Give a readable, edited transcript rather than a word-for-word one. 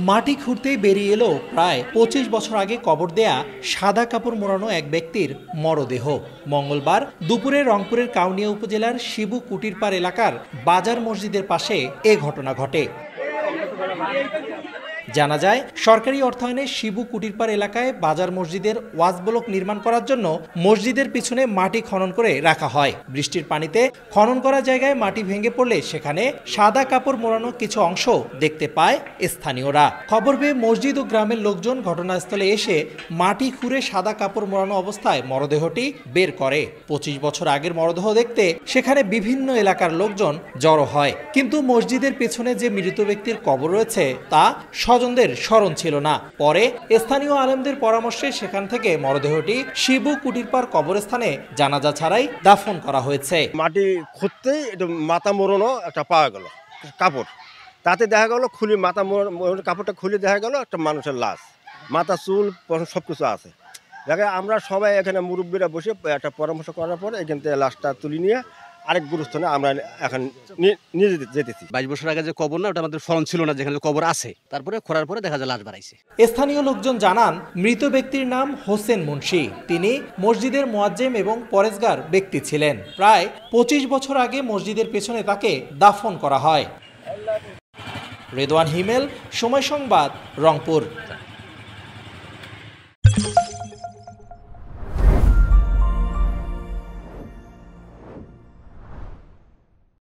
মাটি খুঁড়তেই বেরিয়ে এলো প্রায় ২৫ বছর আগে কবর দেয়া সাদা কাপড় মোড়ানো এক ব্যক্তির মরদেহ। মঙ্গলবার দুপুরে রংপুরের কাউনিয়া উপজেলার শিবু কুটিরপাড় এলাকার বাজার মসজিদের পাশে এ ঘটনা ঘটে। জানা যায়, সরকারি অর্থায়নে শিবু কুটিরপাড় এলাকায় বাজার মসজিদের ওয়াজ ব্লক নির্মাণ করার জন্য মসজিদের পিছনে মাটি খনন করে রাখা হয়। বৃষ্টির পানিতে খনন করা জায়গায় মাটি ভেঙে পড়লে সেখানে সাদা কাপড় মোড়ানো কিছু অংশ দেখতে পায় স্থানীয়রা। খবর পেয়ে মসজিদ ও গ্রামের লোকজন ঘটনাস্থলে এসে মাটি খুঁড়ে সাদা কাপড় মোড়ানো অবস্থায় মরদেহটি বের করে। ২৫ বছর আগের মরদেহ দেখতে সেখানে বিভিন্ন এলাকার লোকজন জড়ো হয়, কিন্তু মসজিদের পেছনে যে মৃত ব্যক্তির কবর রয়েছে তা স্বজনদের স্মরণ ছিল না। পরে স্থানীয় আলেমদের পরামর্শে সেখান থেকে মরদেহটি শিবু কুটিরপাড় কবরস্থানে জানাজা ছাড়াই দাফন করা হয়েছে। মাটি খুঁড়তেই এটা মাথা মোড়ানো একটা পাওয়া গেল কাপড়, তাতে দেখা গেল খুলে মাথা কাপড়টা খুলে দেখা গেল একটা মানুষের লাশ, মাথা চুল সব কিছু আছে। দেখে আমরা সবাই এখানে মুরব্বীরা বসে একটা পরামর্শ করার পরে এখান থেকে লাশটা তুলে নিয়ে আরেক গুরুস্থানে আমরা এখন নিয়ে যেতেছি। ২২ বছর আগে যে কবর না, ওটা আমাদের স্মরণ ছিল না যেখানে কবর আছে। তারপরে খোঁড়ার পরে দেখা যায় লাশ বাড়াইছে। স্থানীয় লোকজন জানান, মৃত ব্যক্তির নাম হোসেন মুন্সি। তিনি মসজিদের মুয়াজ্জিম এবং পরেজগার ব্যক্তি ছিলেন। প্রায় ২৫ বছর আগে মসজিদের পেছনে তাকে দাফন করা হয়। রেদওয়ান হিমেল, সময় সংবাদ, রংপুর।